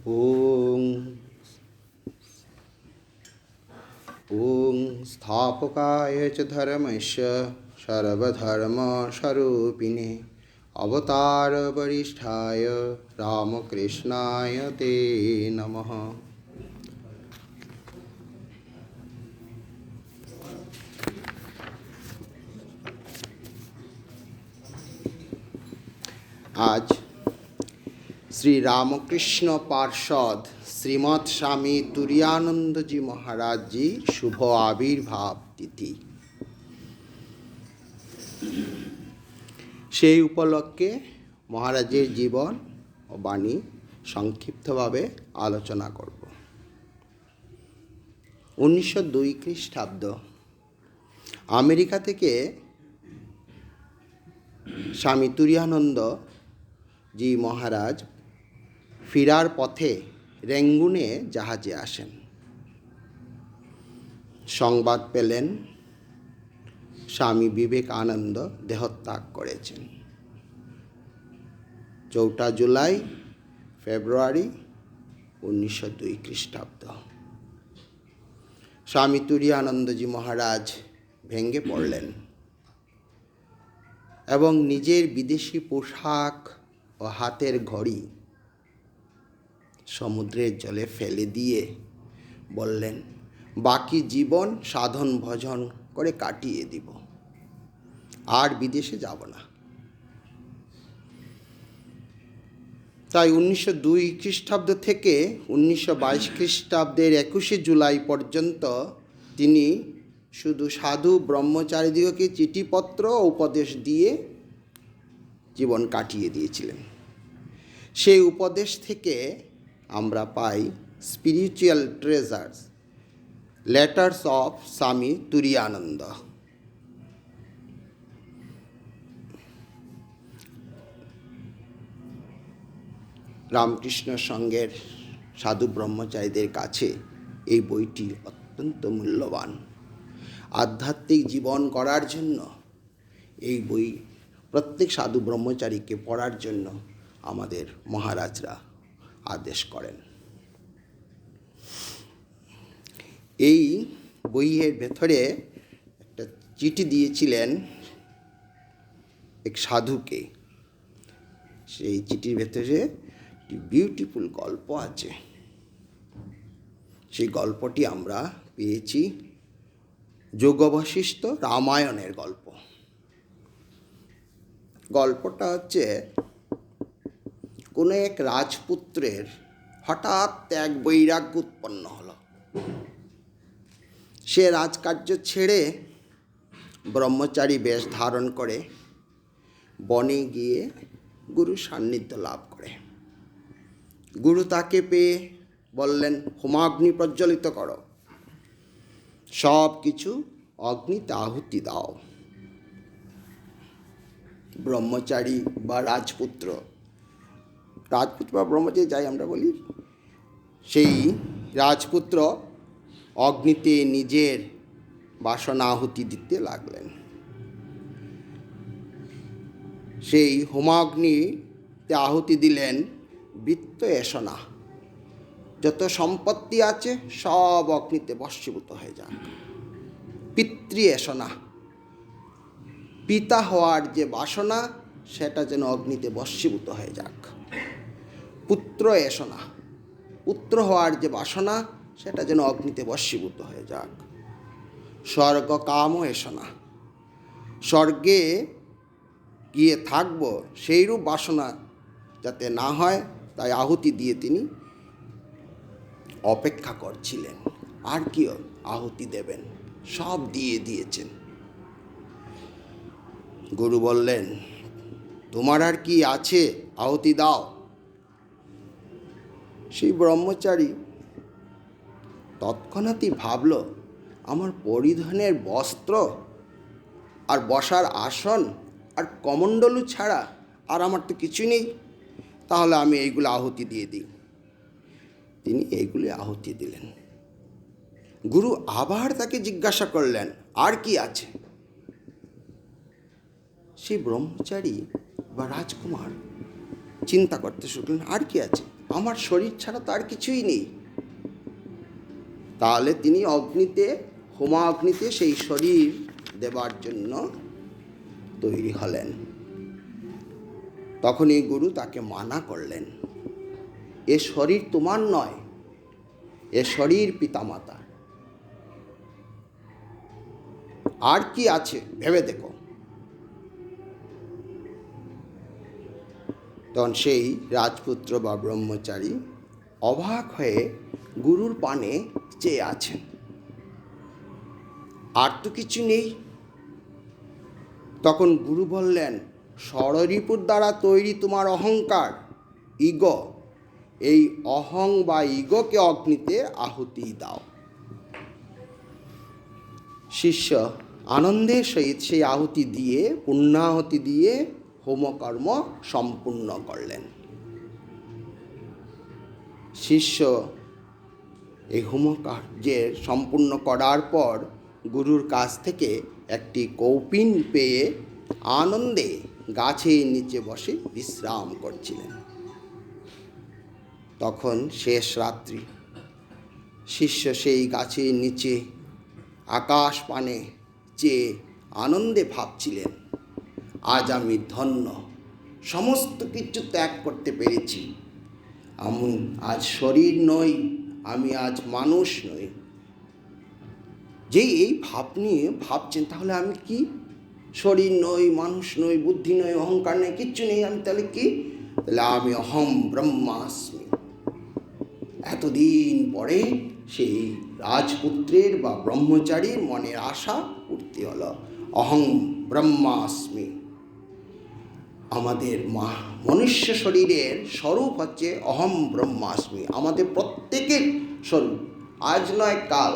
ॐ स्थापकाय च धर्मस्य सर्वधर्मस्वरूपिणे अवतारवरिष्ठाय रामकृष्णाय ते नमः। आज श्री रामकृष्ण पार्षद श्रीमद स्वामी तुरानंद जी महाराज जी शुभ आविर्भाव तिथि। সেই উপলক্ষে মহারাজের জীবন ও বাণী সংক্ষিপ্তভাবে আলোচনা করব। 1902 খ্রিস্টাব্দ আমেরিকা থেকে স্বামী তুরানন্দ জি মহারাজ ফিরার পথে রেঙ্গুনে জাহাজে আসেন। সংবাদ পেলেন স্বামী বিবেকানন্দ দেহত্যাগ করেছেন। 4 জুলাই ফেব্রুয়ারি 1902 খ্রিস্টাব্দ। স্বামী তুরানন্দজি মহারাজ ভেঙে পড়লেন এবং নিজের বিদেশি পোশাক ও হাতের ঘড়ি সমুদ্রের জলে ফেলে দিয়ে বললেন, বাকি জীবন সাধন ভজন করে কাটিয়ে দিব, আর বিদেশে যাব না। তাই 1902 খ্রিস্টাব্দ থেকে 1922 খ্রিস্টাব্দের 21 জুলাই পর্যন্ত তিনি শুধু সাধু ব্রহ্মচারীদিগকে চিঠিপত্র ও উপদেশ দিয়ে জীবন কাটিয়ে দিয়েছিলেন। সেই উপদেশ থেকে আমরা পাই স্পিরিচুয়াল ট্রেজার্স, লেটার্স অফ স্বামী তুরানন্দ। রামকৃষ্ণ সংঘের সাধু ব্রহ্মচারীদের কাছে এই বইটি অত্যন্ত মূল্যবান। আধ্যাত্মিক জীবন করার জন্য এই বই প্রত্যেক সাধু ব্রহ্মচারীকে পড়ার জন্য আমাদের মহারাজরা আদেশ করেন। এই বইয়ের ভেতরে একটা চিঠি দিয়েছিলেন এক সাধুকে। সেই চিঠির ভেতরে একটি বিউটিফুল গল্প আছে। সেই গল্পটি আমরা পেয়েছি যোগবশিষ্ঠ রামায়ণের গল্প। গল্পটা হচ্ছে কোনো এক রাজপুত্রের হঠাৎ ত্যাগ বৈরাগ্য উৎপন্ন হলো। সে রাজকার্য ছেড়ে ব্রহ্মচারী বেশ ধারণ করে বনে গিয়ে গুরু সান্নিধ্য লাভ করে। গুরু তাকে পেয়ে বললেন, হোমাগ্নি প্রজ্বলিত করো, সব কিছু অগ্নিতে আহুতি দাও। ব্রহ্মচারী বা রাজপুত্র বা ব্রহ্মচারী যাই আমরা বলি, সেই রাজপুত্র অগ্নিতে নিজের বাসনা আহুতি দিতে লাগলেন। সেই হোমাগ্নিতে আহুতি দিলেন, বৃত্ত এসনা, যত সম্পত্তি আছে সব অগ্নিতে ভস্মীভূত হয়ে যাক। পিতৃ এসনা, পিতা হওয়ার যে বাসনা সেটা যেন অগ্নিতে ভস্মীভূত হয়ে যাক। পুত্র এসনা, পুত্র হওয়ার যে বাসনা সেটা যেন অগ্নিতে ভস্মীভূত হয়ে যাক। স্বর্গ কাম এসনা, স্বর্গে গিয়ে থাকব সেইরূপ বাসনা যাতে না হয়, তাই আহুতি দিয়ে তিনি অপেক্ষা করছিলেন আর কি আহুতি দেবেন, সব দিয়ে দিয়েছেন। গুরু বললেন, তোমার আর কি আছে, আহুতি দাও। সেই ব্রহ্মচারী তৎক্ষণাৎই ভাবল, আমার পরিধানের বস্ত্র আর বসার আসন আর কমণ্ডলু ছাড়া আর আমার তো কিছু নেই, তাহলে আমি এইগুলো আহুতি দিয়ে দিই। তিনি এইগুলি আহুতি দিলেন। গুরু আবার তাকে জিজ্ঞাসা করলেন, আর কি আছে? সেই ব্রহ্মচারী বা রাজকুমার চিন্তা করতে শুরু করলেন, আর কি আছে? আমার শরীর ছাড়া তার কিছুই নেই। তাহলে তিনি হোমাগ্নিতে সেই শরীর দেবার জন্য তৈরি হলেন। তখনই গুরু তাকে মানা করলেন, এ শরীর তোমার নয়, এ শরীর পিতামাতা। আর কি আছে ভেবে দেখো। তখন সেই রাজপুত্র বা ব্রহ্মচারী অবাক হয়ে গুরুর পানে চেয়ে আছেন। আর তো কিছু নেই। তখন গুরু বললেন, ষড়রিপুর দ্বারা তৈরি তোমার অহংকার, ইগো, এই অহং বা ইগোকে অগ্নিতে আহুতি দাও। শিষ্য আনন্দের সহিত সেই আহুতি দিয়ে, পুণ্যাহুতি দিয়ে হোমকর্ম সম্পূর্ণ করলেন। শিষ্য এই হোমকার্যের সম্পূর্ণ করার পর গুরুর কাছ থেকে একটি কৌপিন পেয়ে আনন্দে গাছের নিচে বসে বিশ্রাম করছিলেন। তখন শেষ রাত্রি। শিষ্য সেই গাছের নিচে আকাশ পানে চেয়ে আনন্দে ভাবছিলেন, আজ আমি ধন্য, সমস্ত কিছু ত্যাগ করতে পেরেছি। আমি আজ শরীর নই, আমি আজ মানুষ নই। যেই এই ভাব নিয়ে ভাবছেন, তাহলে আমি কি? শরীর নই, মানুষ নই, বুদ্ধি নই, অহংকার নেই, কিচ্ছু নেই। আমি তাহলে কি? তাহলে আমি অহম ব্রহ্মাস্মি। এতদিন পরে সেই রাজপুত্রের বা ব্রহ্মচারীর মনের আশা পূর্তি হলো। অহং ব্রহ্মাস্মি। আমাদের মনুষ্য শরীরের স্বরূপ হচ্ছে অহম ব্রহ্মাস্মি। আমাদের প্রত্যেকের স্বরূপ, আজ নয় কাল,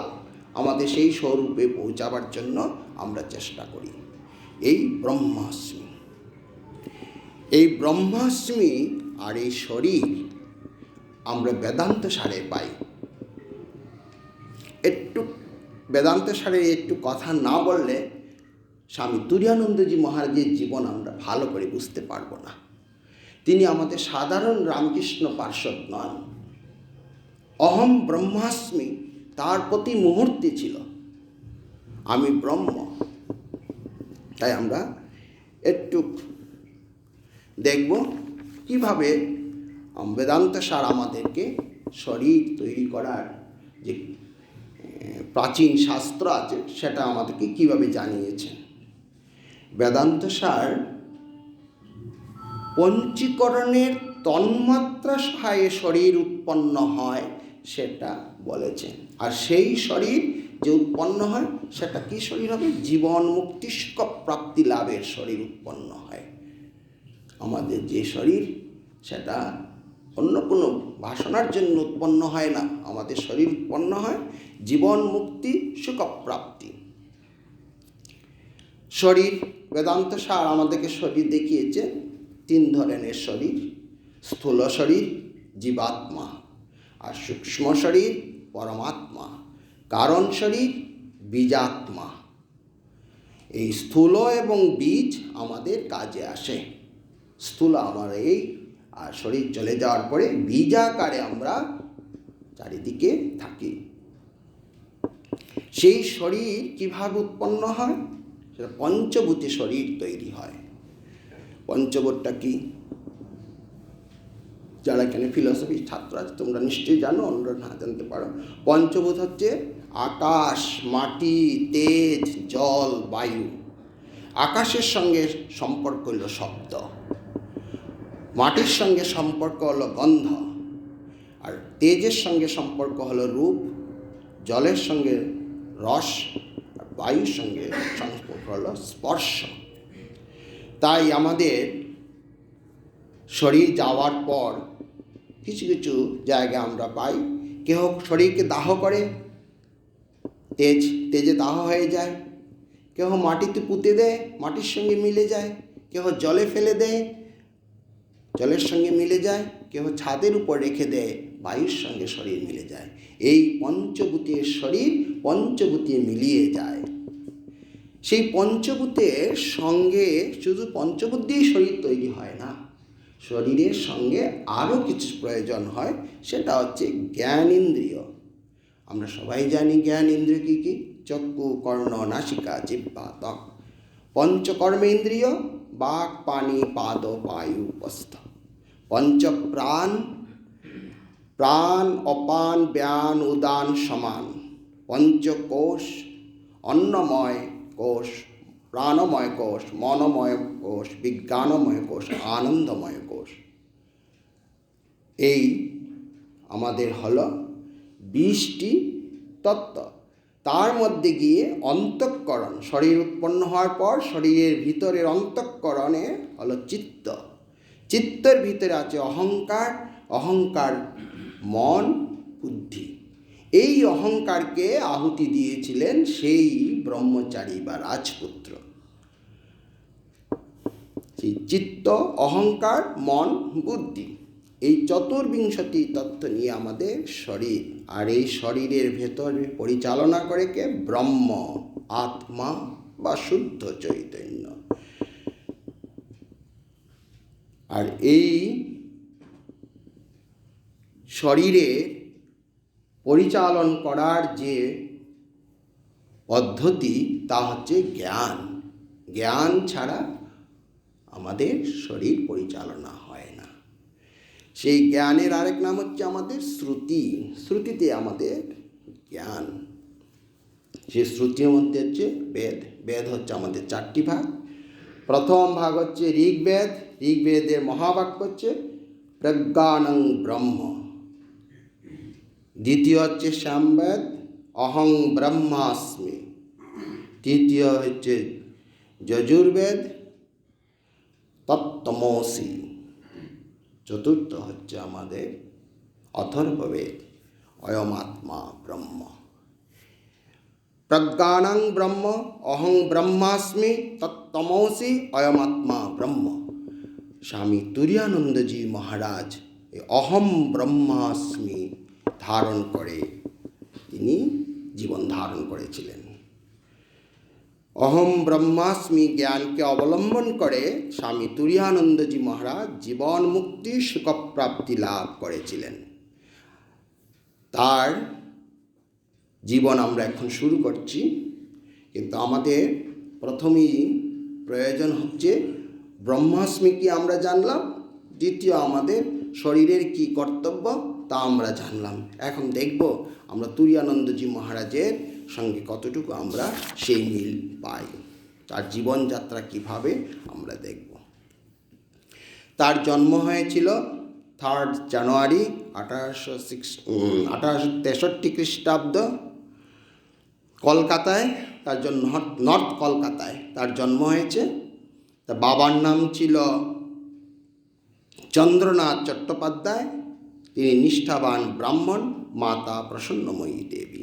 আমাদের সেই স্বরূপে পৌঁছাবার জন্য আমরা চেষ্টা করি। এই ব্রহ্মাস্মি, এই ব্রহ্মাস্মি আর এই শরীর আমরা বেদান্ত সারে পাই। একটু বেদান্ত সারে একটু কথা না বললে স্বামী তুরীয়ানন্দজি মহারাজের জীবন আমরা ভালো করে বুঝতে পারবো না। তিনি আমাদের সাধারণ রামকৃষ্ণ পার্ষদ নন। অহম ব্রহ্মাস্মি তার প্রতি মুহূর্তে ছিল, আমি ব্রহ্ম। তাই আমরা একটু দেখব কিভাবে বেদান্ত সার আমাদেরকে শরীর তৈরি করার যে প্রাচীন শাস্ত্র আছে সেটা আমাদেরকে কিভাবে জানিয়েছেন। বেদান্ত সার পঞ্চীকরণের তন্মাত্রা সহায়ে শরীর উৎপন্ন হয় সেটা বলেছেন। আর সেই শরীর যে উৎপন্ন হয় সেটা কি শরীর হবে? জীবন মুক্তি সুখ প্রাপ্তি লাভের শরীর উৎপন্ন হয়। আমাদের যে শরীর সেটা অন্য কোনো বাসনার জন্য উৎপন্ন হয় না। আমাদের শরীর উৎপন্ন হয় জীবন মুক্তি সুখ প্রাপ্তি। শরীর বেদান্ত সার আমাদেরকে শরীর দেখিয়েছে তিন ধরনের শরীর: স্থূল শরীর জীবাত্মা, আর সূক্ষ্ম শরীর পরমাত্মা, কারণ শরীর বীজাত্মা। এই স্থূল এবং বীজ আমাদের কাজে আসে। স্থূল আমার এই, আর শরীর চলে যাওয়ার পরে বীজাকারে আমরা চারিদিকে থাকি। সেই শরীর কিভাবে উৎপন্ন হয়? সেটা পঞ্চভূতে শরীর তৈরি হয়। পঞ্চভূতটা কি? যারা এখানে ফিলসফি ছাত্র আছে তোমরা নিশ্চয়ই জানো, অন্যরা না জানতে পারো। পঞ্চভূত হচ্ছে আকাশ, মাটি, তেজ, জল, বায়ু। আকাশের সঙ্গে সম্পর্ক হলো শব্দ, মাটির সঙ্গে সম্পর্ক হলো গন্ধ, আর তেজের সঙ্গে সম্পর্ক হলো রূপ, জলের সঙ্গে রস, আর বায়ুর সঙ্গে সম্পর্ক হলো স্পর্শ। তাই আমাদের শরীর যাওয়ার পর কিছু কিছু জায়গায় আমরা পাই, কেহ শরীরকে দাহ করে, তেজে দাহ হয়ে যায়। কেহ মাটিতে পুঁতে দেয়, মাটির সঙ্গে মিলে যায়। কেহ জলে ফেলে দেয়, জলের সঙ্গে মিলে যায়। কেহ ছাদের উপর রেখে দেয়, বায়ুর সঙ্গে শরীর মিলে যায়। এই পঞ্চভূতের শরীর পঞ্চভূতে মিলিয়ে যায়। সেই পঞ্চভূতের সঙ্গে শুধু পঞ্চভূত দিয়েই শরীর তৈরি হয় না, শরীরের সঙ্গে আরও কিছু প্রয়োজন হয়, সেটা হচ্ছে জ্ঞান ইন্দ্রিয়। আমরা সবাই জানি জ্ঞান ইন্দ্রিয় কী কী? চক্ষু, কর্ণ, নাসিকা, জিহ্বা, ত্বক। পঞ্চকর্মেন্দ্রিয় বাক, পানি, পাদ, বায়ু, উপস্থ। পঞ্চপ্রাণ, প্রাণ, অপান, ব্যান, উদান, সমান। পঞ্চকোষ, অন্নময় কোষ, প্রাণময় কোষ, মনোময় কোষ, বিজ্ঞানময় কোষ, আনন্দময় কোষ। এই আমাদের হলো 20টি তত্ত্ব। তার মধ্যে গিয়ে অন্তঃকরণ, শরীর উৎপন্ন হওয়ার পর শরীরের ভিতরের অন্তঃকরণে হলো চিত্ত। চিত্তের ভিতরে আছে অহংকার, অহংকার মন, বুদ্ধি। এই অহংকারকে আহুতি দিয়েছিলেন সেই ব্রহ্মচারী বা রাজপুত্র। সেই চিত্ত, অহংকার, মন, বুদ্ধি, এই চতুর্বিংশতি তত্ত্ব নিয়ে আমাদের শরীর। আর এই শরীরের ভেতরে পরিচালনা করে কে? ব্রহ্ম, আত্মা বা শুদ্ধ চৈতন্য। আর এই শরীরে পরিচালন করার যে পদ্ধতি, তা হচ্ছে জ্ঞান। জ্ঞান ছাড়া আমাদের শরীর পরিচালনা হয় না। সেই জ্ঞানের আরেক নাম হচ্ছে আমাদের শ্রুতি। শ্রুতিতে আমাদের জ্ঞান। সেই শ্রুতির মধ্যে হচ্ছে বেদ। বেদ হচ্ছে আমাদের 4টি ভাগ। প্রথম ভাগ হচ্ছে ঋগ্বেদ। ঋগ্বেদের মহাবাক্য হচ্ছে প্রজ্ঞানং ব্রহ্ম। দ্বিতীয় হচ্ছে সামবেদ, অহং ব্রহ্মাস্মি। তৃতীয় হচ্ছে যজুর্বেদ, তত্ত্বমসি। চতুর্থ হচ্ছে আমাদের অথর্ববেদ, অয়মাত্মা ব্রহ্ম। প্রজ্ঞানং ব্রহ্ম, অহং ব্রহ্মাস্মি, তত্ত্বমসি, অয়মাত্মা ব্রহ্ম। স্বামী তুরীয়ানন্দজি মহারাজ এই অহম ব্রহ্মাস্মি ধারণ করে তিনি জীবন ধারণ করেছিলেন। অহম ব্রহ্মাস্মি জ্ঞানকে অবলম্বন করে স্বামী তুরীয়ানন্দজি মহারাজ জীবন মুক্তি সুখপ্রাপ্তি লাভ করেছিলেন। তার জীবন আমরা এখন শুরু করছি, কিন্তু আমাদের প্রথমেই প্রয়োজন হচ্ছে ব্রহ্মাস্মি কি আমরা জানলাম, দ্বিতীয় আমাদের শরীরের কি কর্তব্য তা আমরা জানলাম। এখন দেখব আমরা তুরীয়ানন্দজি মহারাজের সঙ্গে কতটুকু আমরা সেই মিল পাই, তার জীবনযাত্রা কিভাবে আমরা দেখব। তার জন্ম হয়েছিল 3 জানুয়ারি 1863 খ্রিস্টাব্দ কলকাতায়। তার জন্য নর্থ কলকাতায় তার জন্ম হয়েছে। তার বাবার নাম ছিল চন্দ্রনাথ চট্টোপাধ্যায়। তিনি নিষ্ঠাবান ব্রাহ্মণ, মাতা প্রসন্নময়ী দেবী।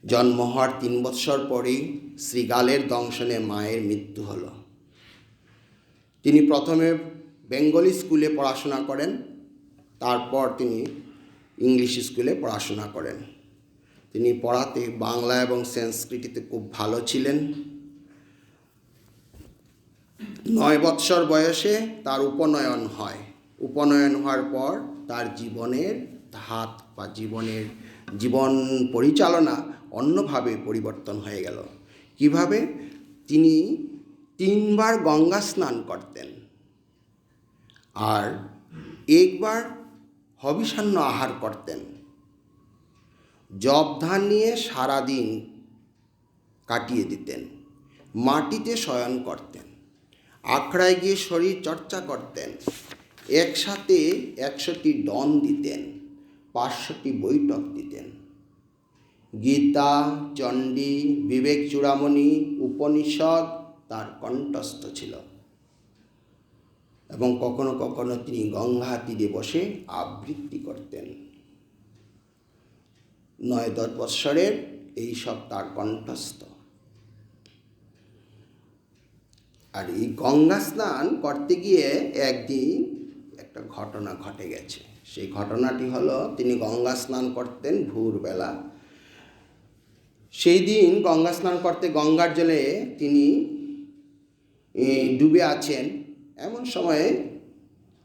জন্ম হওয়ার 3 বৎসর পরেই শ্রীগালের দংশনে মায়ের মৃত্যু হল। তিনি প্রথমে বেঙ্গলি স্কুলে পড়াশোনা করেন, তারপর তিনি ইংলিশ স্কুলে পড়াশোনা করেন। তিনি পড়াতে বাংলা এবং সংস্কৃতিতে খুব ভালো ছিলেন। 9 বৎসর বয়সে তার উপনয়ন হয়। উপনয়ন হওয়ার পর তার জীবনের ধাত বা জীবন পরিচালনা অন্যভাবে পরিবর্তন হয়ে গেল। কিভাবে? তিনি 3 বার গঙ্গা স্নান করতেন, আর 1 বার হবিষান্ন আহার করতেন। জব ধান নিয়ে সারাদিন কাটিয়ে দিতেন। মাটিতে শয়ন করতেন। আখড়ায় গিয়ে শরীর চর্চা করতেন। একসাথে 100টি ডন দিতেন, 500টি বৈঠক দিতেন। গীতা, চণ্ডী, বিবেক চূড়ামণি, উপনিষদ তার কণ্ঠস্থ ছিল। এবং কখনো কখনো তিনি গঙ্গা তীরে বসে আবৃত্তি করতেন। 9-10 বৎসরের এইসব তার কণ্ঠস্থ। আর এই গঙ্গা স্নান করতে গিয়ে একদিন একটা ঘটনা ঘটে গেছে। সেই ঘটনাটি হলো, তিনি গঙ্গা স্নান করতেন ভোরবেলা। সেই দিন গঙ্গা স্নান করতে গঙ্গার জলে তিনি ডুবে আছেন, এমন সময়ে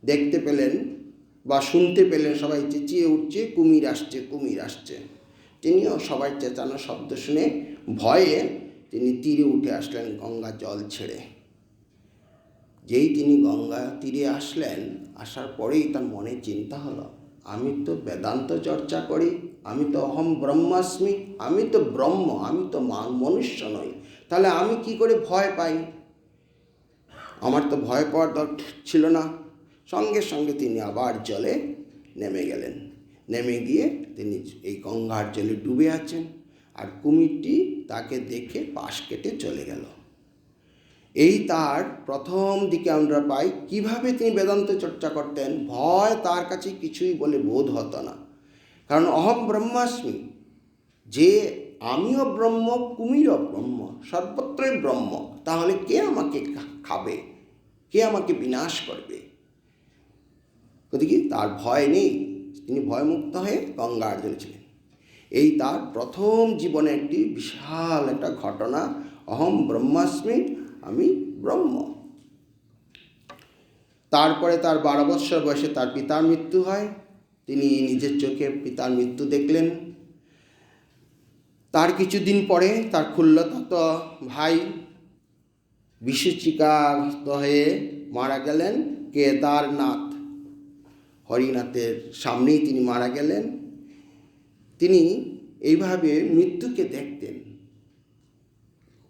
দেখতে পেলেন বা শুনতে পেলেন সবাই চেঁচিয়ে উঠছে, কুমির আসছে, কুমির আসছে। তিনিও সবাই চেঁচানো শব্দ শুনে ভয়ে তিনি তীরে উঠে আসলেন গঙ্গা জল ছেড়ে। যেই তিনি গঙ্গা তীরে আসলেন, আসার পরেই তার মনে চিন্তা হলো, আমি তো বেদান্ত চর্চা করি, আমি তো অহম ব্রহ্মাস্মি, আমি তো ব্রহ্ম, আমি তো মনুষ্য নই, তাহলে আমি কি করে ভয় পাই? আমার তো ভয় পাওয়ার দরকার ছিল না। সঙ্গে সঙ্গে তিনি আবার জলে নেমে গেলেন। নেমে গিয়ে তিনি এই গঙ্গার জলে ডুবে আছেন, আর কুমিরটি তাকে দেখে পাশ কেটে চলে গেল। এই তার প্রথম দিকে আমরা পাই কিভাবে তিনি বেদান্ত চর্চা করতেন। ভয় তার কাছে কিছুই বলে বোধ হতো না, কারণ অহম ব্রহ্মাস্মি, যে আমিও ব্রহ্ম, কুমিরও ব্রহ্ম, সর্বত্রই ব্রহ্ম, তাহলে কে আমাকে খাবে, কে আমাকে বিনাশ করবে? ওদিকে তার ভয় নেই, তিনি ভয়মুক্ত হয়ে গঙ্গার জলে ছিলেন। এই তার প্রথম জীবনে একটি বিশাল একটা ঘটনা, অহম ব্রহ্মাস্মি, আমি ব্রহ্ম। তারপরে তার 12 বৎসর বয়সে তার পিতার মৃত্যু হয়। তিনি নিজের চোখে পিতার মৃত্যু দেখলেন। তার কিছুদিন পরে তার ক্ষুল্লতত ভাই বিষচিকাগ্রস্ত হয়ে মারা গেলেন। কেদারনাথ হরিনাথের সামনেই তিনি মারা গেলেন। তিনি এইভাবে মৃত্যুকে দেখতেন।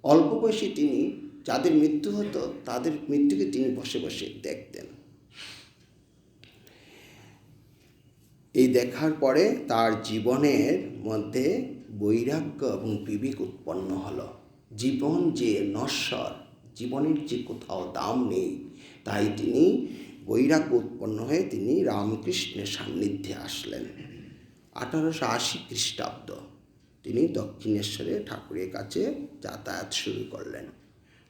অল্প বয়সে তিনি যাদের মৃত্যু হতো তাদের মৃত্যুকে তিনি বসে বসে দেখতেন। এই দেখার পরে তার জীবনের মধ্যে বৈরাগ্য এবং বিবেক উৎপন্ন হলো। জীবন যে নশ্বর, জীবনের যে কোথাও দাম নেই, তাই তিনি বৈরাগ্য উৎপন্ন হয়ে তিনি রামকৃষ্ণের সান্নিধ্যে আসলেন। 1880 খ্রিস্টাব্দ তিনি দক্ষিণেশ্বরে ঠাকুরের কাছে যাতায়াত শুরু করলেন।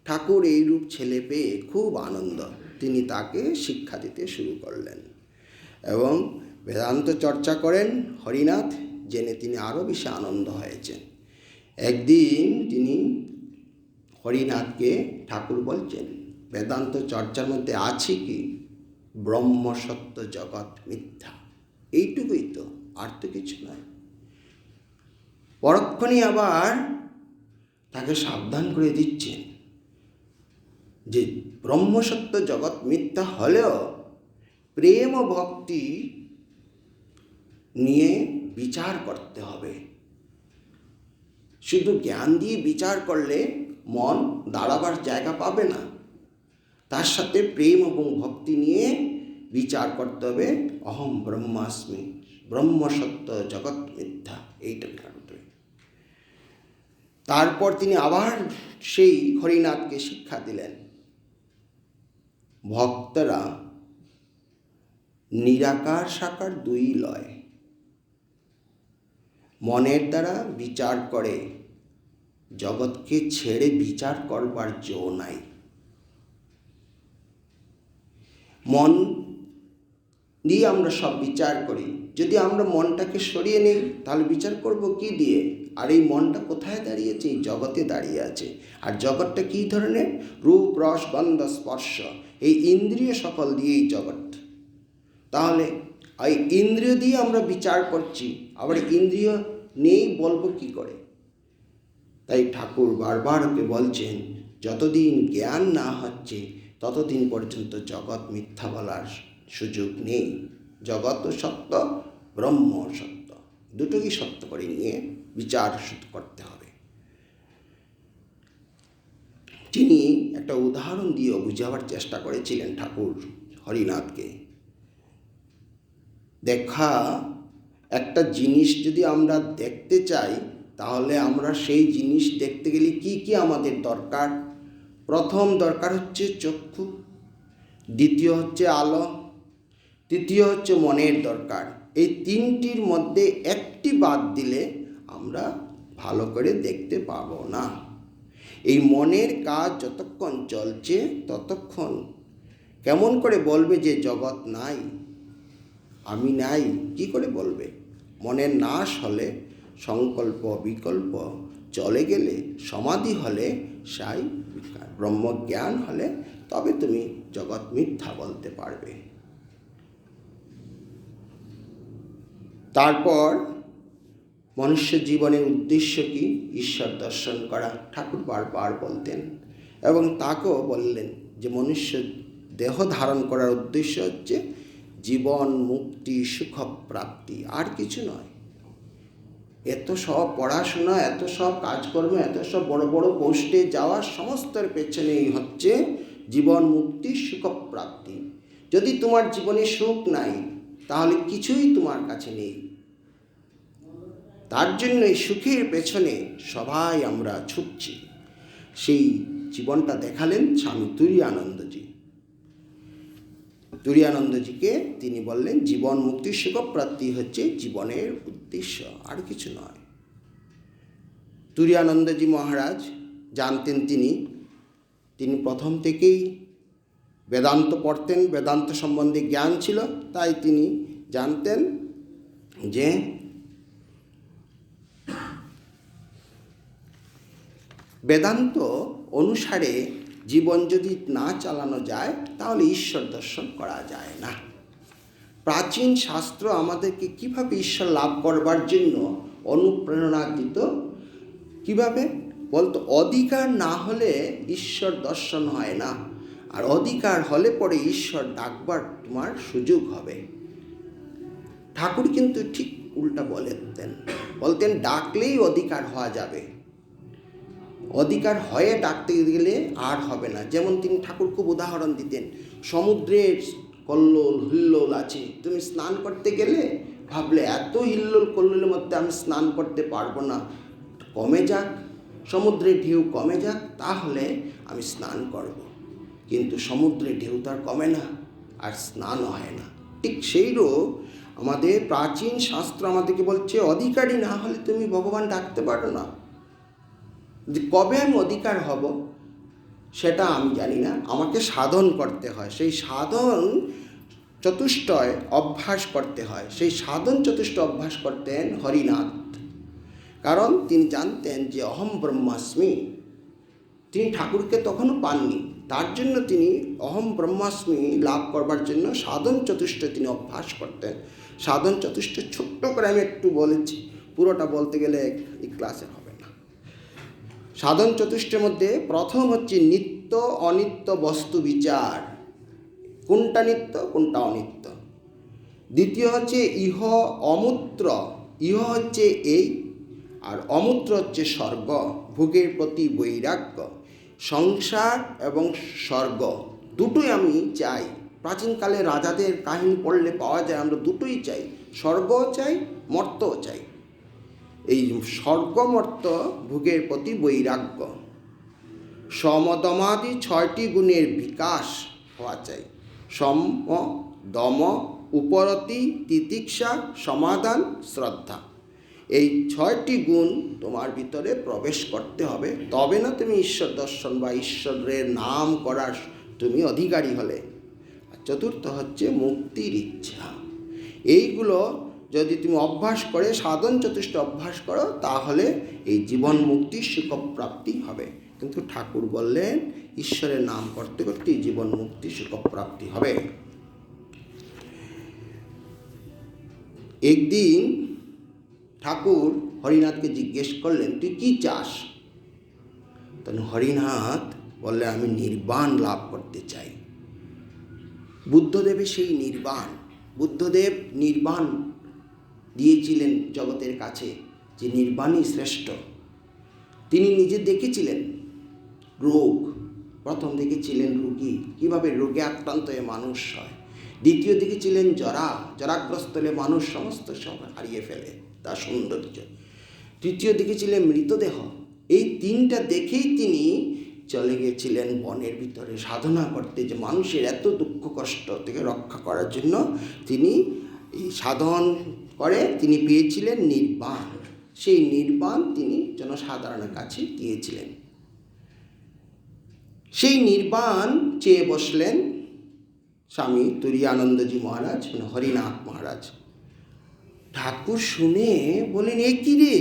ঠাকুর এইরূপ ছেলে পেয়ে খুব আনন্দ, তিনি তাকে শিক্ষা দিতে শুরু করলেন এবং বেদান্ত চর্চা করেন। হরিনাথ জেনে তিনি আরও বেশি আনন্দ হয়েছেন। একদিন তিনি হরিনাথকে ঠাকুর বলছেন, বেদান্ত চর্চার মধ্যে আছে কি? ব্রহ্ম সত্য, জগৎ মিথ্যা, এইটুকুই তো, আর তো কিছু নয়। পরক্ষণে আবার তাকে সাবধান করে দিচ্ছেন যে ব্রহ্ম সত্য, জগৎ মিথ্যা হলেও প্রেম ও ভক্তি নিয়ে বিচার করতে হবে। শুধু জ্ঞান দিয়ে বিচার করলে মন দাঁড়াবার জায়গা পাবে না, তার সাথে প্রেম এবং ভক্তি নিয়ে বিচার করতে হবে। অহম ব্রহ্মাস্মি, ব্রহ্ম সত্য, জগৎ মিথ্যা, এইটা করতে হবে। তারপর তিনি আবার সেই হরিনাথকে শিক্ষা দিলেন, ভক্তরা নিরাকার সাকার দুই লয়, মনের দ্বারা বিচার করে, জগৎকে ছেড়ে বিচার করবার জো নাই। মন দিয়ে আমরা সব বিচার করি, যদি আমরা মনটাকে সরিয়ে নিই তাহলে বিচার করব কি দিয়ে? আর এই মনটা কোথায় দাঁড়িয়েছে? এই জগতে দাঁড়িয়ে আছে। আর জগৎটা কী ধরনের? রূপ, রস, গন্ধ, স্পর্শ, এই ইন্দ্রিয় সকল দিয়ে এই জগৎ। তাহলে এই ইন্দ্রিয় দিয়ে আমরা বিচার করছি, আবার ইন্দ্রিয় নেই বলবো কি করে? তাই ঠাকুর বারবার ওকে বলছেন, যতদিন জ্ঞান না হচ্ছে ততদিন পর্যন্ত জগৎ মিথ্যা বলার সুযোগ নেই। জগৎ সত্য, ব্রহ্ম সত্য, দুটোই সত্য করে নিয়ে বিচার শুধু করতে হবে। তিনি একটা উদাহরণ দিয়ে বুঝাবার চেষ্টা করেছিলেন ঠাকুর হরিনাথকে। দেখা একটা জিনিস যদি আমরা দেখতে চাই, তাহলে আমরা সেই জিনিস দেখতে গেলে কি কি আমাদের দরকার? প্রথম দরকার হচ্ছে চক্ষু, দ্বিতীয় হচ্ছে আলো, তৃতীয় হচ্ছে মনের দরকার। এই তিনটির মধ্যে একটি বাদ দিলে আমরা ভালো করে দেখতে পাবো না। এই মনের কাজ যতক্ষণ চলছে ততক্ষণ কেমন করে বলবে যে জগৎ নাই, আমি নাই? কি করে বলবে? মনের নাশ হলে সংকল্প, বিকল্প, চলে গেলে, সমাধি হলে, সাই ব্রহ্মজ্ঞান হলে তবে তুমি জগৎ মিথ্যা বলতে পারবে। তারপর মনুষ্য জীবনের উদ্দেশ্য কি? ঈশ্বর দর্শন করা। ঠাকুর বারবার বলতেন এবং তাকেও বললেন যে মনুষ্য দেহ ধারণ করার উদ্দেশ্য হচ্ছে জীবন মুক্তি, সুখ প্রাপ্তি, আর কিছু নয়। এত সব পড়াশোনা, এত সব কাজকর্ম, এত সব বড় বড় পোস্টে যাওয়ার সমস্তের পেছনেই হচ্ছে জীবন মুক্তি, সুখ প্রাপ্তি। যদি তোমার জীবনে সুখ নাই তাহলে কিছুই তোমার কাছে নেই। তার জন্য এই সুখের পেছনে সবাই আমরা ছুটছি। সেই জীবনটা দেখালেন স্বামী তুরীয়ানন্দজি। তুরীয়ানন্দজিকে তিনি বললেন জীবন মুক্তি সুখ প্রাপ্তি হচ্ছে জীবনের উদ্দেশ্য, আর কিছু নয়। তুরীয়ানন্দজি মহারাজ জানতেন, তিনি প্রথম থেকেই বেদান্ত পড়তেন, বেদান্ত সম্বন্ধে জ্ঞান ছিল, তাই তিনি জানতেন যে বেদান্ত অনুসারে জীবন যদি না চালানো যায় তাহলে ঈশ্বর দর্শন করা যায় না। প্রাচীন শাস্ত্র আমাদেরকে কিভাবে ঈশ্বর লাভ করবার জন্য অনুপ্রেরণা দিত। কিভাবে বলতো? অধিকার না হলে ঈশ্বর দর্শন হয় না, আর অধিকার হলে পরে ঈশ্বর ডাকবার তোমার সুযোগ হবে। ঠাকুর কিন্তু ঠিক উল্টা বলতেন ডাকলেই অধিকার হওয়া যাবে, অধিকার হয়ে ডাকতে গেলে আর হবে না। যেমন তিনি ঠাকুর খুব উদাহরণ দিতেন, সমুদ্রের কল্লোল হিল্লোল আছে, তুমি স্নান করতে গেলে ভাবলে এত হিল্লোল কল্লোলের মধ্যে আমি স্নান করতে পারবো না, কমে যাক, সমুদ্রের ঢেউ কমে যাক, তাহলে আমি স্নান করব। কিন্তু সমুদ্রের ঢেউ তো আর কমে না, আর স্নান হয় না। ঠিক সেইরূপ আমাদের প্রাচীন শাস্ত্র আমাদেরকে বলছে অধিকারী না হলে তুমি ভগবান ডাকতে পারো না। যে কবে আমি অধিকার হব সেটা আমি জানি না, আমাকে সাধন করতে হয়। সেই সাধন চতুষ্টয় অভ্যাস করতে হয়। সেই সাধন চতুষ্ট অভ্যাস করতেন হরিনাথ, কারণ তিনি জানতেন যে অহম ব্রহ্মাস্মি। তিনি ঠাকুরকে তখনও পাননি, তার জন্য তিনি অহম ব্রহ্মাস্মি লাভ করবার জন্য সাধন চতুষ্ট তিনি অভ্যাস করতেন। সাধন চতুষ্ট ছোট্ট করে আমি একটু বলেছি, পুরোটা বলতে গেলে এই ক্লাসে হবে না। সাধন চতুষ্টের মধ্যে প্রথম হচ্ছে নিত্য অনিত্য বস্তু বিচার, কোনটা নিত্য কোনটা অনিত্য। দ্বিতীয় হচ্ছে ইহ অমূত্র, ইহ হচ্ছে এই, আর অমূত্র হচ্ছে স্বর্গ, ভোগের প্রতি বৈরাগ্য। সংসার এবং স্বর্গ দুটোই আমি চাই। প্রাচীনকালে রাজাদের কাহিনী পড়লে পাওয়া যায় আমরা দুটোই চাই, স্বর্গও চাই, মর্তও চাই। এই স্বর্গমর্ত ভোগের প্রতি বৈরাগ্য। সমদমাদি 6টি গুণের বিকাশ হওয়া চাই। সম, দম, উপরতি, তিতিক্ষা, সমাধান, শ্রদ্ধা। এই 6টি গুণ তোমার ভিতরে প্রবেশ করতে হবে, তবে না তুমি ঈশ্বর দর্শন বা ঈশ্বরের নাম করার তুমি অধিকারী হলে। আর চতুর্থ হচ্ছে মুক্তির ইচ্ছা। এইগুলো যদি তুমি অভ্যাস করে, সাধন চতুষ্ট অভ্যাস করো, তাহলে এই জীবন মুক্তি সুখ প্রাপ্তি হবে। কিন্তু ঠাকুর বললেন ঈশ্বরের নাম করতে করতে জীবন মুক্তি সুখ প্রাপ্তি হবে। একদিন ঠাকুর হরিনাথকে জিজ্ঞেস করলেন তুই কি চাস? তখন হরিনাথ বললেন আমি নির্বাণ লাভ করতে চাই। বুদ্ধদেবের সেই নির্বাণ, বুদ্ধদেব নির্বাণ দিয়েছিলেন জগতের কাছে, যে নির্বাণই শ্রেষ্ঠ। তিনি নিজে দেখেছিলেন রোগ, প্রথম দেখেছিলেন রোগী, কীভাবে রোগে আক্রান্ত হয়ে মানুষ হয়। দ্বিতীয় দেখেছিলেন জরাগ্রস্ত হলে মানুষ সমস্ত সব হারিয়ে ফেলে তার সৌন্দর্য। তৃতীয় দেখেছিলেন মৃতদেহ। এই 3টা দেখেই তিনি চলে গেছিলেন বনের ভিতরে সাধনা করতে, যে মানুষের এত দুঃখ কষ্ট থেকে রক্ষা করার জন্য তিনি এই সাধন করে তিনি পেয়েছিলেন নির্বাণ। সেই নির্বাণ তিনি জনসাধারণের কাছে দিয়েছিলেন। সেই নির্বাণ চেয়ে বসলেন স্বামী তুরীয়ানন্দজি মহারাজ, হরিনাথ মহারাজ। ঠাকুর শুনে বলেন এ কি রে,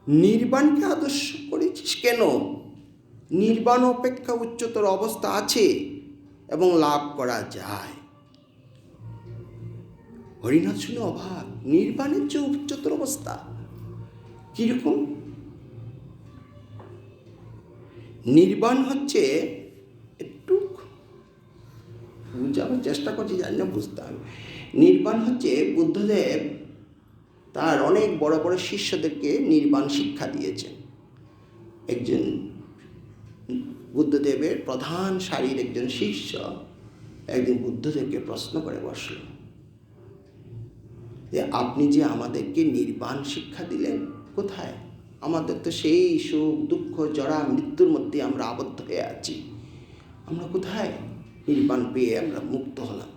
নির্বাণকে আদর্শ করেছিস কেন? নির্বাণ অপেক্ষা উচ্চতর অবস্থা আছে এবং লাভ করা যায়। হরিনাথ শুনে অবাক, নির্বাণের যে উচ্চতর অবস্থা কিরকম? নির্বাণ হচ্ছে, একটু বুঝাবার চেষ্টা করছি, জানি না বুঝতে হবে। নির্বাণ হচ্ছে বুদ্ধদেব তার অনেক বড় বড় শিষ্যদেরকে নির্বাণ শিক্ষা দিয়েছেন। একজন বুদ্ধদেবের প্রধান সারির একজন শিষ্য একদিন বুদ্ধদেবকে প্রশ্ন করে বসল যে আপনি যে আমাদেরকে নির্বাণ শিক্ষা দিলেন, কোথায়? আমাদের তো সেই সুখ দুঃখ জরা মৃত্যুর মধ্যে আমরা আবদ্ধ হয়ে আছি, আমরা কোথায় নির্বাণ পেয়ে আমরা মুক্ত হলাম?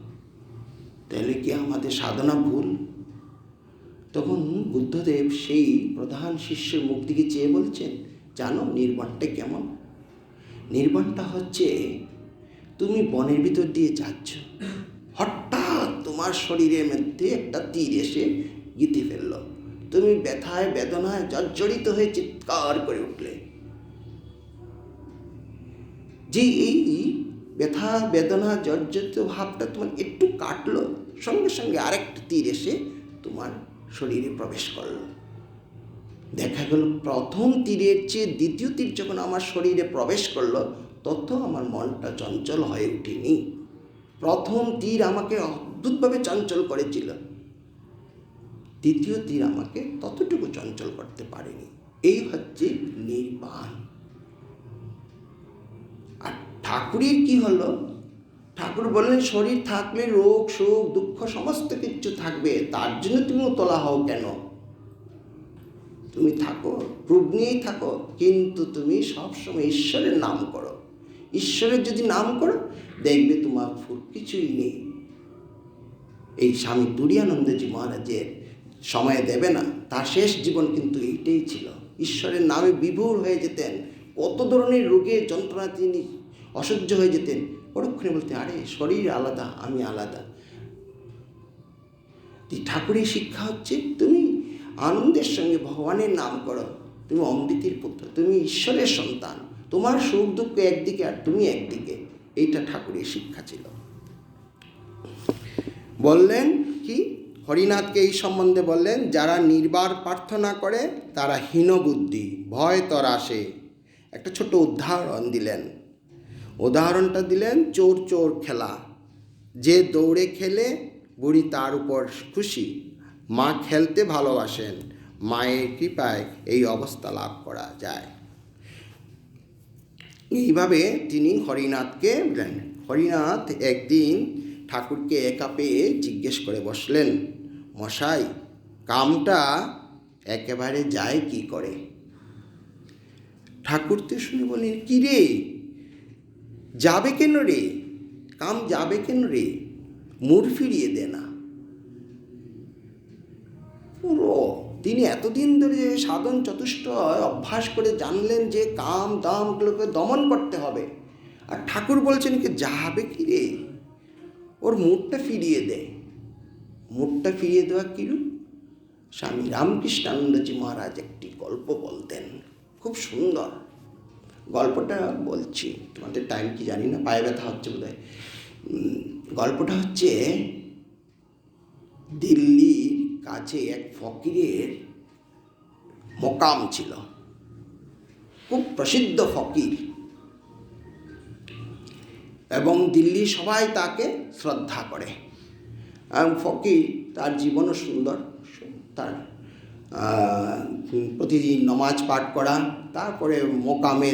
তাহলে কি আমাদের সাধনা ভুল? তখন বুদ্ধদেব সেই প্রধান শিষ্যের মুখ দিকে চেয়ে বলছেন, জানো নির্বাণটা কেমন? নির্বাণটা হচ্ছে তুমি বনের ভিতর দিয়ে যাচ্ছ, হঠাৎ তোমার শরীরের মধ্যে একটা তীর এসে গিতে ফেলল, তুমি ব্যথায় বেদনায় জর্জরিত হয়ে চিৎকার করে উঠলে। যে এই ব্যথা বেদনা জর্জরিত ভাবটা তোমার একটু কাটলো, সঙ্গে সঙ্গে আরেকটা তীর এসে তোমার শরীরে প্রবেশ করলো। দেখা গেল প্রথম তীরের চেয়ে দ্বিতীয় তীর যখন আমার শরীরে প্রবেশ করলো, তত আমার মনটা চঞ্চল হয়ে ওঠেনি। প্রথম তীর আমাকে অদ্ভুতভাবে চঞ্চল করেছিল, দ্বিতীয় তীর আমাকে ততটুকু চঞ্চল করতে পারেনি। এই হচ্ছে নির্বাণ। আর ঠাকুরের কি হলো? ঠাকুর বললেন শরীর থাকলে রোগ শোক দুঃখ সমস্ত কিছু থাকবে, তার জন্য তুমিও তোলা হও কেন? তুমি থাকো, রূপ নিয়েই থাকো, কিন্তু তুমি সবসময় ঈশ্বরের নাম করো। ঈশ্বরের যদি নাম করো, দেখবে তোমার কিছুই নেই। এই স্বামী তুরীয়ানন্দজি মহারাজের সময় দেবে না, তার শেষ জীবন কিন্তু এইটাই ছিল। ঈশ্বরের নামে বিভোর হয়ে যেতেন, কত ধরনের রোগের যন্ত্রণা তিনি অসহ্য হয়ে যেতেন, পরক্ষণে বলতেন আরে শরীর আলাদা, আমি আলাদা। ঠাকুরের শিক্ষা হচ্ছে তুমি আনন্দের সঙ্গে ভগবানের নাম করো, তুমি অমৃতের পুত্র, তুমি ঈশ্বরের সন্তান, তোমার সুখ দুঃখ একদিকে আর তুমি একদিকে। এইটা ঠাকুরের শিক্ষা ছিল। বললেন কি, হরিনাথকে এই সম্বন্ধে বললেন, যারা নির্বার প্রার্থনা করে তারা হীনবুদ্ধি, ভয় তরাসে। একটা ছোট উদাহরণ দিলেন। উদাহরণটা দিলেন চোর চোর খেলা। যে দৌড়ে খেলে বুড়ি তার উপর খুশি, মা খেলতে ভালোবাসেন, মায়ের কৃপায় এই অবস্থা লাভ করা যায়। এইভাবে তিনি হরিনাথকে বলেন। হরিনাথ একদিন ঠাকুরকে একা পেয়ে জিজ্ঞেস করে বসলেন, মশাই কামটা একেবারে যায় কি করে? ঠাকুর তো শুনে বললেন, কি রে যাবে কেন রে, কাম যাবে কেন রে, মুড় ফিরিয়ে দে না। পুরো তিনি এতদিন ধরে সাধন চতুষ্টয় অভ্যাস করে জানলেন যে কাম দামগুলোকে দমন করতে হবে, আর ঠাকুর বলছেন কি যাবে কি রে, ওর মুডটা ফিরিয়ে দে। মুডটা ফিরিয়ে দেওয়া কিরূপ? স্বামী রামকৃষ্ণানন্দজি মহারাজ একটি গল্প বলতেন, খুব সুন্দর। গল্পটা বলছি, তোমাদের টাইম কি জানি না, পায়ে ব্যথা হচ্ছে বোধহয়। গল্পটা হচ্ছে দিল্লির কাছে এক ফকিরের মোকাম ছিল, খুব প্রসিদ্ধ ফকির, এবং দিল্লি সবাই তাকে শ্রদ্ধা করে। এবং ফকির তার জীবনও সুন্দর, তার প্রতিদিন নমাজ পাঠ করা, তারপরে মোকামে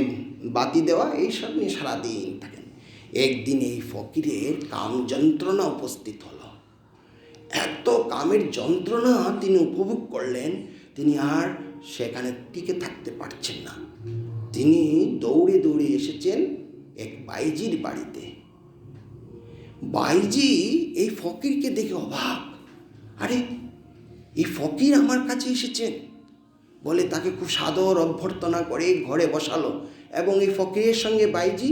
বাতি দেওয়া, এইসব নিয়ে সারাদিন থাকেন। একদিন এই ফকিরের কাম যন্ত্রণা উপস্থিত হলো। এত কামের যন্ত্রণা তিনি উপভোগ করলেন, তিনি আর সেখানে টিকে থাকতে পারছেন না। তিনি দৌড়ে দৌড়ে এসেছেন এক বাইজির বাড়িতে। বাইজি এই ফকিরকে দেখে অবাক, আরে এই ফকির আমার কাছে এসেছেন বলে তাকে খুব সাদর অভ্যর্থনা করে ঘরে বসালো, এবং এই ফকিরের সঙ্গে বাইজি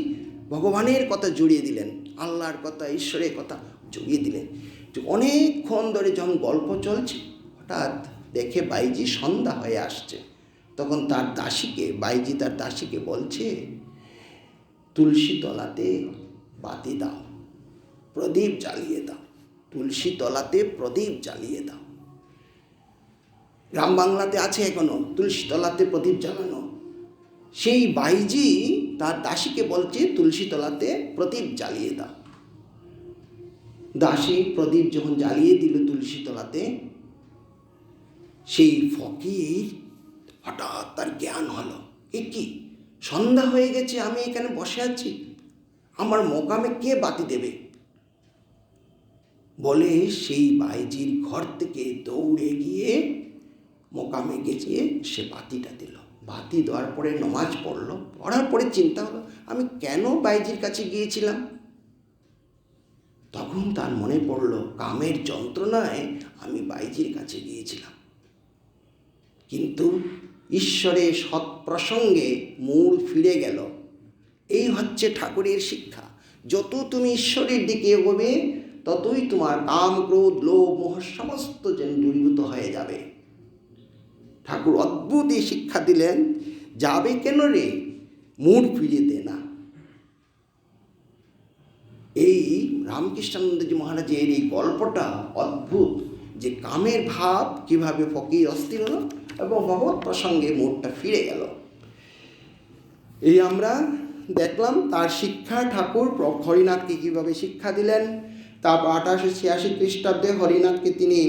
ভগবানের কথা জড়িয়ে দিলেন, আল্লাহর কথা ঈশ্বরের কথা জড়িয়ে দিলেন। অনেকক্ষণ ধরে যখন গল্প চলছে, হঠাৎ দেখে বাইজি সন্ধ্যা হয়ে আসছে। তখন তার দাসীকে, বাইজি তার দাসীকে বলছে, তুলসী তলাতে বাতি দাও, প্রদীপ জ্বালিয়ে দাও, তুলসী তলাতে প্রদীপ জ্বালিয়ে দাও। গ্রাম বাংলাতে আছে এখনো তুলসী তলাতে প্রদীপ জ্বালানো। সেই বাইজি তার দাসীকে বলছে তুলসী তলাতে প্রদীপ জ্বালিয়ে দাও। দাসী প্রদীপ যখন জ্বালিয়ে দিল তুলসী তলাতে, সেই ফকির হঠাৎ তার জ্ঞান হলো, এ কি, সন্ধ্যা হয়ে গেছে, আমি এখানে বসে আছি, আমার মোকামে কে বাতি দেবে? বলে সেই বাইজির ঘর থেকে দৌড়ে গিয়ে মোকামে গেছে, সে বাতিটা দিল। বাতি দেওয়ার পরে নমাজ পড়লো। পড়ার পরে চিন্তা হলো, আমি কেন বাইজির কাছে গিয়েছিলাম? তখন তার মনে পড়লো, কামের যন্ত্রণায় আমি বাইজির কাছে গিয়েছিলাম। কিন্তু ঈশ্বরের সৎপ্রসঙ্গে মূল ফিরে গেল। এই হচ্ছে ঠাকুরের শিক্ষা। যত তুমি ঈশ্বরের দিকে এগোবে, ততই তোমার কাম, ক্রোধ, লোভ, মোহ সমস্ত যেন দূরীভূত হয়ে যাবে। ঠাকুর অদ্ভুত এই শিক্ষা দিলেন, যাবে কেন রে, মুড ফিরিয়ে দে না। এই রামকৃষ্ণানন্দজি মহারাজের এই গল্পটা অদ্ভুত, যে কামের ভাব কিভাবে ফকির অস্থির হলো এবং ভগবত প্রসঙ্গে মুডটা ফিরে গেল। এই আমরা দেখলাম তার শিক্ষা। ঠাকুর হরিনাথকে কীভাবে শিক্ষা দিলেন। তারপর 1886 খ্রিস্টাব্দে হরিনাথকে তিনি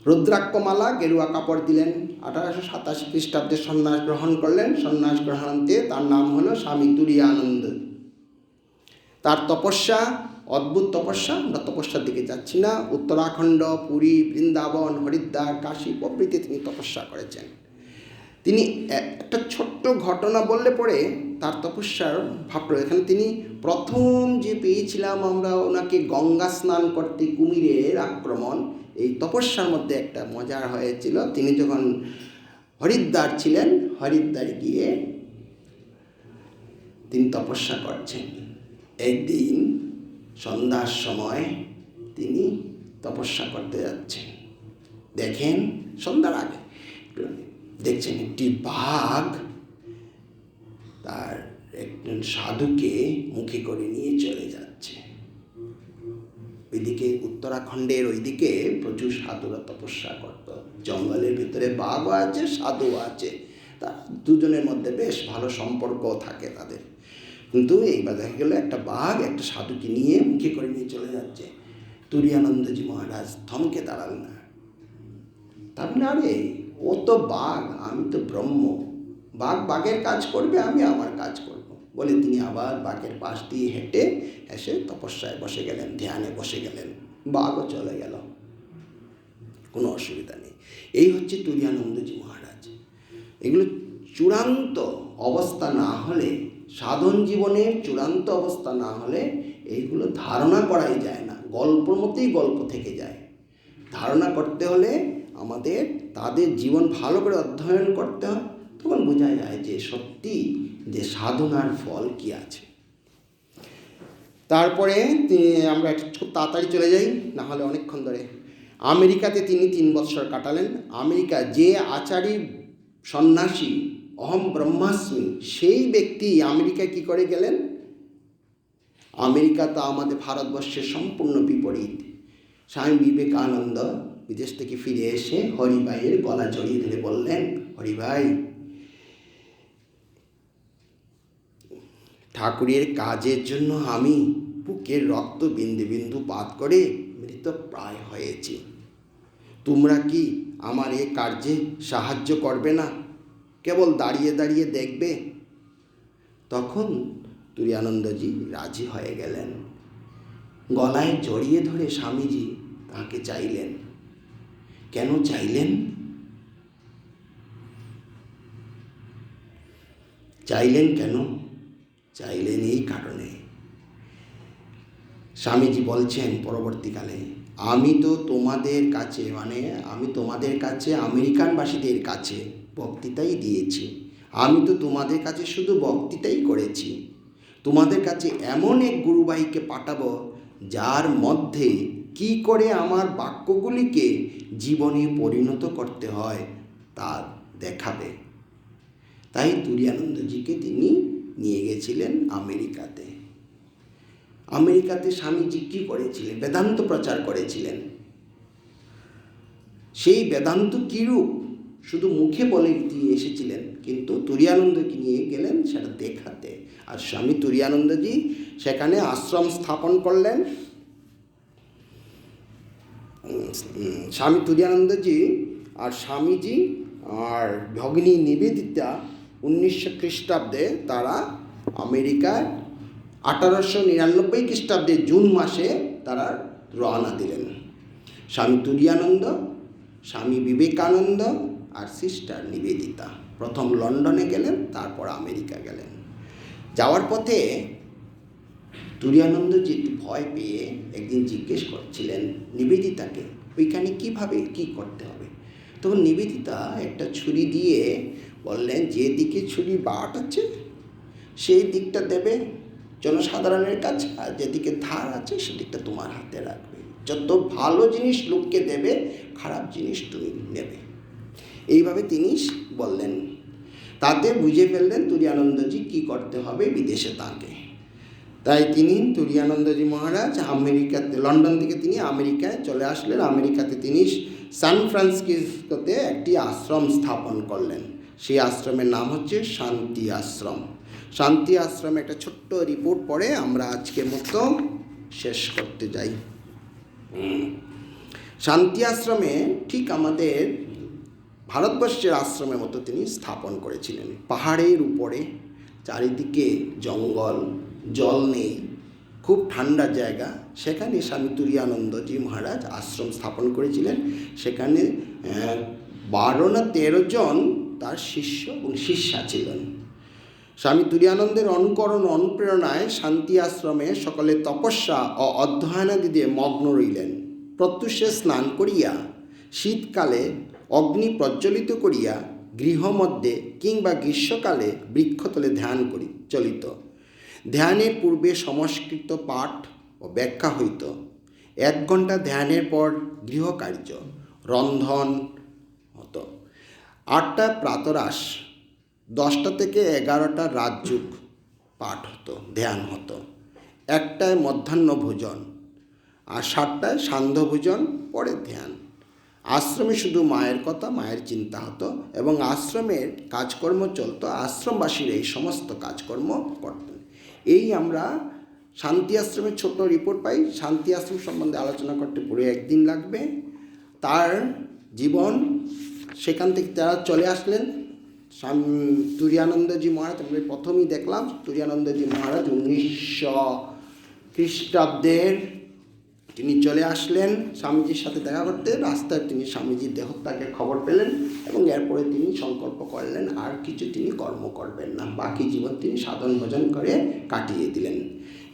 রুদ্রাক্ষমালা, গেরুয়া কাপড় দিলেন। 1887 খ্রিস্টাব্দে সন্ন্যাস গ্রহণ করলেন। সন্ন্যাস গ্রহণান্তে তার নাম হলো স্বামী তুরীয়ানন্দ। তার তপস্যা, অদ্ভুত তপস্যা, আমরা তপস্যার দিকে যাচ্ছি না। উত্তরাখণ্ড, পুরী, বৃন্দাবন, হরিদ্বার, কাশী প্রভৃতি তিনি তপস্যা করেছেন। তিনি একটা ছোট্ট ঘটনা বললে পরে তার তপস্যার ভাবলো। এখানে তিনি প্রথম যে পেয়েছিলাম আমরা ওনাকে গঙ্গা স্নান করতে, কুমিরের আক্রমণ, এই তপস্যার মধ্যে একটা মজার হয়েছিল। তিনি যখন হরিদ্বার ছিলেন, হরিদ্বার গিয়ে তিনি তপস্যা করছেন। একদিন সন্ধ্যার সময় তিনি তপস্যা করতে যাচ্ছেন। দেখেন, সন্ধ্যার আগে দেখছেন একটি বাঘ তার একজন সাধুকে মুখে করে নিয়ে চলে যাচ্ছে। ওইদিকে উত্তরাখণ্ডের ওইদিকে প্রচুর সাধুরা তপস্যা করত। জঙ্গলের ভিতরে বাঘও আছে, সাধুও আছে। তার দুজনের মধ্যে বেশ ভালো সম্পর্ক থাকে তাদের। কিন্তু এইবার দেখা গেল একটা বাঘ একটা সাধুকে নিয়ে মুখে করে নিয়ে চলে যাচ্ছে। তুরীয়ানন্দজি মহারাজ থমকে দাঁড়ালেন না। তার মানে, আরে ও তো বাঘ, আমি তো ব্রহ্ম, বাঘ বাঘের কাজ করবে, আমি আমার কাজ করব বলে তিনি আবার বাঘের পাশ দিয়ে হেঁটে এসে তপস্যায় বসে গেলেন, ধ্যানে বসে গেলেন। বাঘও চলে গেল, কোনো অসুবিধা নেই। এই হচ্ছে তুরীয়ানন্দজি মহারাজ। এগুলো চূড়ান্ত অবস্থা না হলে, সাধন জীবনের চূড়ান্ত অবস্থা না হলে এইগুলো ধারণা করাই যায় না। গল্পর মতোই গল্প থেকে যায়। ধারণা করতে হলে আমাদের তাদের জীবন ভালো করে অধ্যয়ন করতে হয়, তখন বোঝা যায় যে সত্যি যে সাধনার ফল কি আছে। তারপরে আমরা একটু তাড়াতাড়ি চলে যাই, না হলে অনেকক্ষণ ধরে। আমেরিকাতে তিনি 3 বৎসর কাটালেন। আমেরিকা যে আচারী সন্ন্যাসী অহম ব্রহ্মাস্মি, সেই ব্যক্তি আমেরিকায় কি করে গেলেন? আমেরিকা তো আমাদের ভারতবর্ষের সম্পূর্ণ বিপরীত। স্বামী বিবেকানন্দ বিদেশ থেকে ফিরে এসে হরিভাইয়ের গলা জড়িয়ে ধরে বললেন, হরিভাই, ঠাকুরের কাজের জন্য আমি বুকের রক্ত বিন্দু বিন্দু পাত করে মৃত প্রায় হয়েছি। তোমরা কি আমার এ কার্যে সাহায্য করবে না? কেবল দাঁড়িয়ে দাঁড়িয়ে দেখবে? তখন তুরীয়ানন্দজি রাজি হয়ে গেলেন। গলায় জড়িয়ে ধরে স্বামীজি তাকে চাইলেন। কেন চাইলেন? চাইলেন কেন? চাইলেন এই কারণে। স্বামীজি বলছেন পরবর্তীকালে, আমি তো তোমাদের কাছে, মানে আমি তোমাদের কাছে, আমেরিকানবাসীদের কাছে বক্তৃতাই দিয়েছি। আমি তো তোমাদের কাছে শুধু বক্তৃতাই করেছি। তোমাদের কাছে এমন এক গুরুভাইকে পাঠাবো, যার মধ্যে কি করে আমার বাক্যগুলিকে জীবনে পরিণত করতে হয় তা দেখাবে। তাই তুরীয়ানন্দজিকে তিনি নিয়ে গেছিলেন আমেরিকাতে। আমেরিকাতে স্বামীজি কী করেছিলেন? বেদান্ত প্রচার করেছিলেন। সেই বেদান্ত কীরূপ শুধু মুখে বলে দিয়ে এসেছিলেন, কিন্তু তুরীয়ানন্দকে নিয়ে গেলেন সেটা দেখাতে। আর স্বামী তুরীয়ানন্দজি সেখানে আশ্রম স্থাপন করলেন। স্বামী তুরীয়ানন্দজি আর স্বামীজি আর ভগিনী নিবেদিতা 1900 খ্রিস্টাব্দে তারা আমেরিকায় 1899 খ্রিস্টাব্দে জুন মাসে তারা রওনা দিলেন। স্বামী তুরীয়ানন্দ, স্বামী বিবেকানন্দ আর সিস্টার নিবেদিতা প্রথম লন্ডনে গেলেন, তারপর আমেরিকা গেলেন। যাওয়ার পথে তুরীয়ানন্দজি একটু ভয় পেয়ে একদিন জিজ্ঞেস করছিলেন নিবেদিতাকে, ওইখানে কীভাবে কী করতে হবে। তখন নিবেদিতা একটা ছুরি দিয়ে বললেন, যেদিকে ছুরি বাট আছে সেই দিকটা দেবে জনসাধারণের কাছে, আর যেদিকে ধার আছে সেদিকটা তোমার হাতে রাখবে। যত ভালো জিনিস লোককে দেবে, খারাপ জিনিস তুমি নেবে। এইভাবে তিনি বললেন। তাতে বুঝে ফেললেন তুরীয়ানন্দজি কী করতে হবে বিদেশে তাকে। তাই তিনি তুরীয়ানন্দজি মহারাজ আমেরিকাতে, লন্ডন থেকে তিনি আমেরিকায় চলে আসলেন। আমেরিকাতে তিনি সান ফ্রান্সিসকোতে একটি আশ্রম স্থাপন করলেন। সেই আশ্রমের নাম হচ্ছে শান্তি আশ্রম। শান্তি আশ্রমে একটা ছোট্ট রিপোর্ট পড়ে আমরা আজকের মতো শেষ করতে যাই। শান্তি আশ্রমে ঠিক আমাদের ভারতবর্ষের আশ্রমের মতো তিনি স্থাপন করেছিলেন। পাহাড়ের উপরে, চারিদিকে জঙ্গল, জল নেই, খুব ঠান্ডা জায়গা। সেখানে স্বামী তুরীয়ানন্দজি মহারাজ আশ্রম স্থাপন করেছিলেন। সেখানে 12 না 13 জন তার শিষ্য এবং শিষ্যা ছিলেন। স্বামী তুরীয়ানন্দের অনুপ্রেরণায় শান্তি আশ্রমে সকলে তপস্যা ও অধ্যয়নাদি দিয়ে মগ্ন রইলেন। প্রত্যুষে স্নান করিয়া, শীতকালে অগ্নি প্রজ্বলিত করিয়া, গৃহমধ্যে কিংবা গ্রীষ্মকালে বৃক্ষতলে ধ্যান করি চলিত। ধ্যানের পূর্বে সংস্কৃত পাঠ ও ব্যাখ্যা হইত। 1 ঘণ্টা ধ্যানের পর গৃহকার্য, রন্ধন হতো। 8টা প্রাতরাশ, 10টা থেকে 11টা রাজযোগ পাঠ হতো, ধ্যান হতো। 1টায় মধ্যাহ্ন ভোজন আর 7টায় সান্ধ্য ভোজন, পরে ধ্যান। আশ্রমে শুধু মায়ের কথা, মায়ের চিন্তা হতো এবং আশ্রমের কাজকর্ম চলতো। আশ্রমবাসীর এই সমস্ত কাজকর্ম করতেন। এই আমরা শান্তি আশ্রমের ছোট রিপোর্ট পাই। শান্তি আশ্রম সম্বন্ধে আলোচনা করতে পুরো 1 দিন লাগবে। তার জীবন, সেখান থেকে তারা চলে আসলেন। তুরীয়ানন্দজি মহারাজ আমরা প্রথমেই দেখলাম, তুরীয়ানন্দজি মহারাজ 1900 খ্রিস্টাব্দের তিনি চলে আসলেন স্বামীজির সাথে দেখা করতে। রাস্তায় তিনি স্বামীজির দেহত্যাগের খবর পেলেন এবং এরপরে তিনি সংকল্প করলেন আর কিছু তিনি কর্ম করবেন না, বাকি জীবন তিনি সাধন ভজন করে কাটিয়ে দিলেন।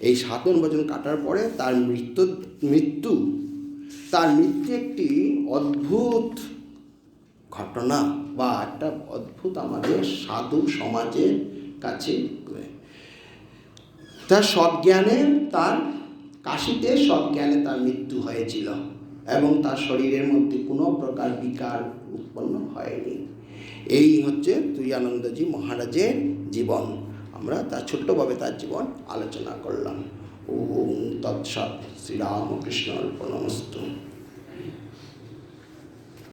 এই সাধন ভজন কাটার পরে তার মৃত্যু একটি অদ্ভুত ঘটনা বা একটা অদ্ভুত আমাদের সাধু সমাজের কাছে। তার সজ্ঞানে, তার কাশিতে সজ্ঞানে তার মৃত্যু হয়েছিল এবং তার শরীরের মধ্যে কোনো প্রকার বিকার উৎপন্ন হয়নি। এই হচ্ছে তুরীয়ানন্দজি মহারাজের জীবন। আমরা তার ছোট্টভাবে তার জীবন আলোচনা করলাম। ওম তৎসৎ। শ্রীরামকৃষ্ণ অর্পণমস্তু।